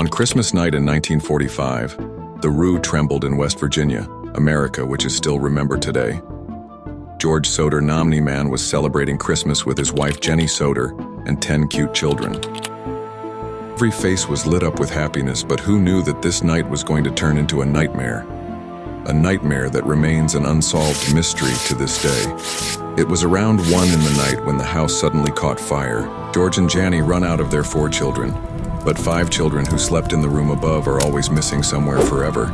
On Christmas night in 1945, the Rue trembled in West Virginia, America, which is still remembered today. George Soder Nomney Man was celebrating Christmas with his wife Jenny Soder and 10 cute children. Every face was lit up with happiness, but who knew that this night was going to turn into a nightmare? A nightmare that remains an unsolved mystery to this day. It was around 1 in the night when the house suddenly caught fire. George and Jenny run out of their 4 children, but 5 children who slept in the room above are always missing somewhere forever.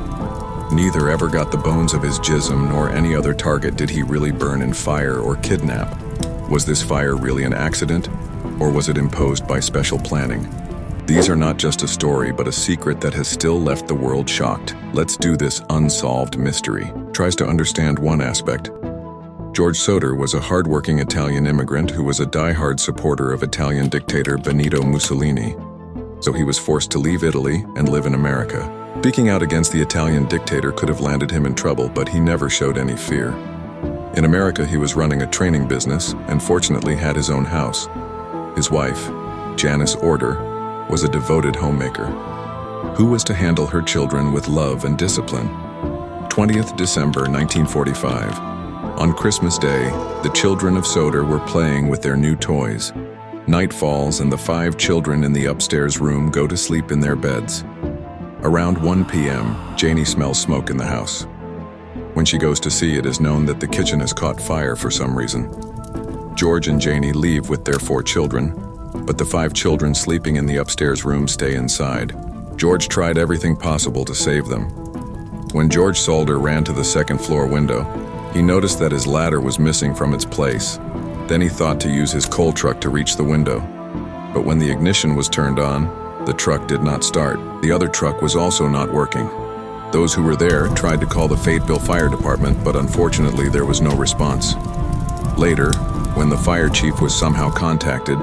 Neither ever got the bones of his jism, nor any other target did he really burn in fire or kidnap. Was this fire really an accident, or was it imposed by special planning? These are not just a story, but a secret that has still left the world shocked. Let's do this unsolved mystery. Tries to understand one aspect. George Soder was a hardworking Italian immigrant who was a die-hard supporter of Italian dictator Benito Mussolini. So he was forced to leave Italy and live in America. Speaking out against the Italian dictator could have landed him in trouble, but he never showed any fear. In America, he was running a training business and fortunately had his own house. His wife, Janice Order, was a devoted homemaker who was to handle her children with love and discipline. 20th December 1945. On Christmas Day, the children of Soder were playing with their new toys. Night falls and the 5 children in the upstairs room go to sleep in their beds. Around 1 p.m., Janie smells smoke in the house. When she goes to see, it is known that the kitchen has caught fire for some reason. George and Janie leave with their 4 children, but the 5 children sleeping in the upstairs room stay inside. George tried everything possible to save them. When George Soder ran to the second floor window, he noticed that his ladder was missing from its place. Then he thought to use his coal truck to reach the window. But when the ignition was turned on, the truck did not start. The other truck was also not working. Those who were there tried to call the Fayetteville Fire Department, but unfortunately there was no response. Later, when the fire chief was somehow contacted,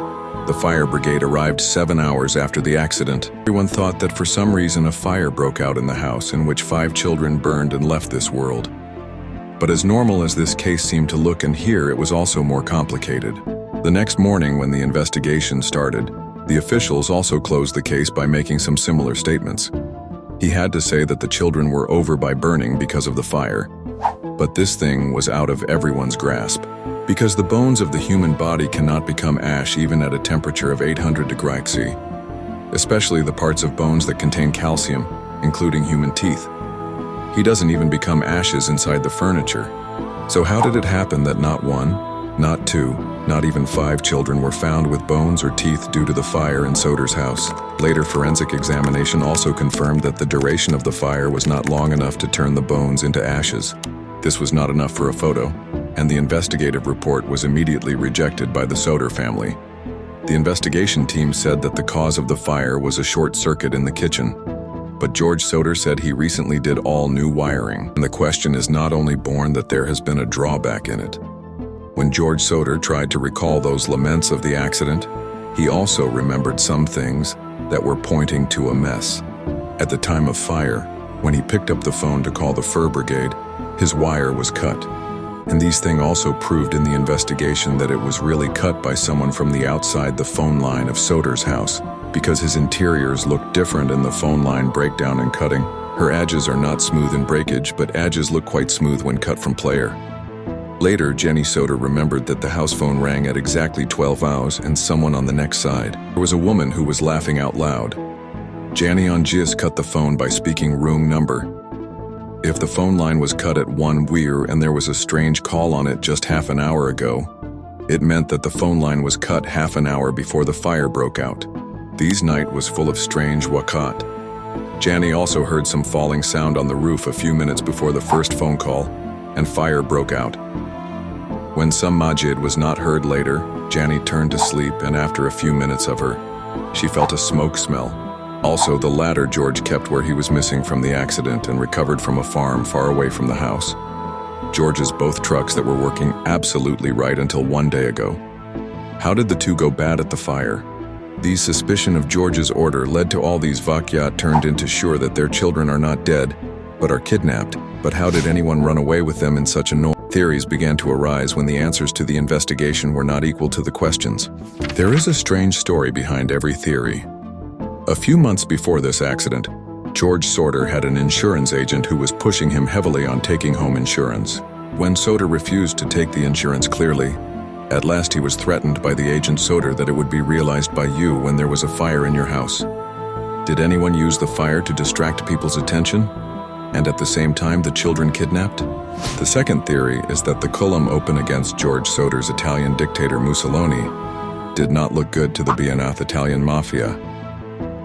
the fire brigade arrived 7 hours after the accident. Everyone thought that for some reason a fire broke out in the house in which 5 children burned and left this world. But as normal as this case seemed to look and hear, it was also more complicated. The next morning when the investigation started, the officials also closed the case by making some similar statements. He had to say that the children were over by burning because of the fire. But this thing was out of everyone's grasp, because the bones of the human body cannot become ash even at a temperature of 800 degrees C, especially the parts of bones that contain calcium, including human teeth. He doesn't even become ashes inside the furniture. So how did it happen that not 1, not 2, not even 5 children were found with bones or teeth due to the fire in Soder's house? Later forensic examination also confirmed that the duration of the fire was not long enough to turn the bones into ashes. This was not enough for a photo, and the investigative report was immediately rejected by the Soder family. The investigation team said that the cause of the fire was a short circuit in the kitchen, but George Soder said he recently did all new wiring, and the question is not only born that there has been a drawback in it. When George Soder tried to recall those laments of the accident, he also remembered some things that were pointing to a mess. At the time of fire, when he picked up the phone to call the fire brigade, his wire was cut. And these things also proved in the investigation that it was really cut by someone from the outside the phone line of Soder's house, because his interiors looked different in the phone line breakdown and cutting. Her edges are not smooth in breakage, but edges look quite smooth when cut from player. Later, Jenny Soder remembered that the house phone rang at exactly 12 hours and someone on the next side. There was a woman who was laughing out loud. Janny on Jis cut the phone by speaking room number. If the phone line was cut at 1 weir and there was a strange call on it just half an hour ago, it meant that the phone line was cut half an hour before the fire broke out. These night was full of strange wakat. Janny also heard some falling sound on the roof a few minutes before the first phone call, and fire broke out. When some Majid was not heard later, Janny turned to sleep, and after a few minutes of her, she felt a smoke smell. Also, the ladder George kept where he was missing from the accident and recovered from a farm far away from the house. George's both trucks that were working absolutely right until 1 day ago. How did the 2 go bad at the fire? These suspicion of George's order led to all these vakyat turned into sure that their children are not dead, but are kidnapped. But how did anyone run away with them in such a noise? Theories began to arise when the answers to the investigation were not equal to the questions. There is a strange story behind every theory. A few months before this accident, George Soder had an insurance agent who was pushing him heavily on taking home insurance. When Soder refused to take the insurance clearly, at last he was threatened by the agent Soder that it would be realized by you when there was a fire in your house. Did anyone use the fire to distract people's attention? And at the same time the children kidnapped? The second theory is that the culum open against George Soder's Italian dictator Mussolini did not look good to the Beanath Italian mafia.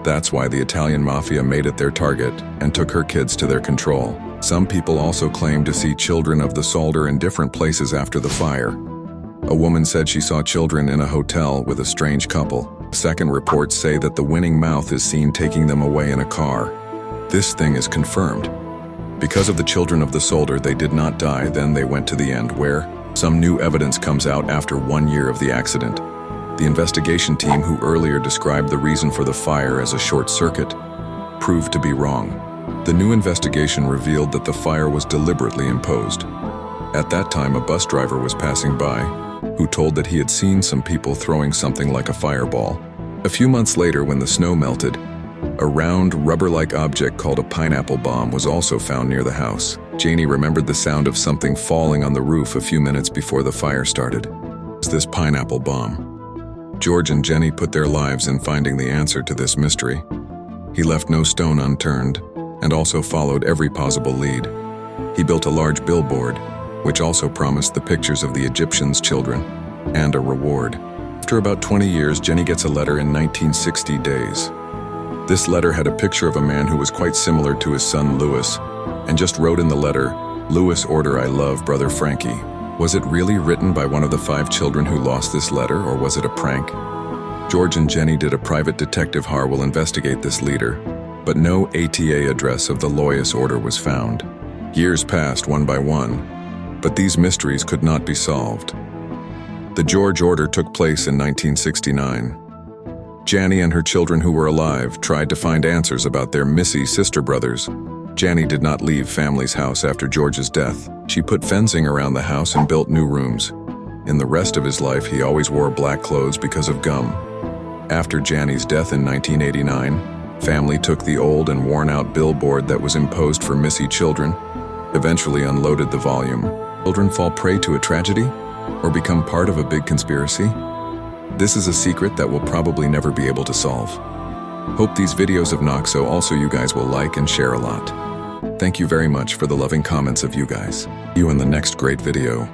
That's why the Italian mafia made it their target and took her kids to their control. Some people also claim to see children of the Solder in different places after the fire. A woman said she saw children in a hotel with a strange couple. Second reports say that the winning mouth is seen taking them away in a car. This thing is confirmed. Because of the children of the Solder, they did not die, then they went to the end, where some new evidence comes out after 1 year of the accident. The investigation team, who earlier described the reason for the fire as a short circuit, proved to be wrong. The new investigation revealed that the fire was deliberately imposed. At that time, a bus driver was passing by, who told that he had seen some people throwing something like a fireball. A few months later, when the snow melted, a round, rubber-like object called a pineapple bomb was also found near the house. Janie remembered the sound of something falling on the roof a few minutes before the fire started. It was this pineapple bomb. George and Jenny put their lives in finding the answer to this mystery. He left no stone unturned, and also followed every possible lead. He built a large billboard, which also promised the pictures of the Egyptians' children, and a reward. After about 20 years, Jenny gets a letter in 1960 days. This letter had a picture of a man who was quite similar to his son Louis, and just wrote in the letter, "Louis order I love, brother Frankie." Was it really written by one of the 5 children who lost this letter, or was it a prank? George and Jenny did a private detective will investigate this leader, but no ATA address of the Louis order was found. Years passed one by one, but these mysteries could not be solved. The George order took place in 1969. Janny and her children who were alive tried to find answers about their missing sister brothers. Janny did not leave family's house after George's death. She put fencing around the house and built new rooms. In the rest of his life, he always wore black clothes because of gum. After Janny's death in 1989, family took the old and worn-out billboard that was imposed for missing children, eventually unloaded the volume. Children fall prey to a tragedy or become part of a big conspiracy? This is a secret that we'll probably never be able to solve. Hope these videos of Noxo also you guys will like and share a lot. Thank you very much for the loving comments of you guys. See you in the next great video.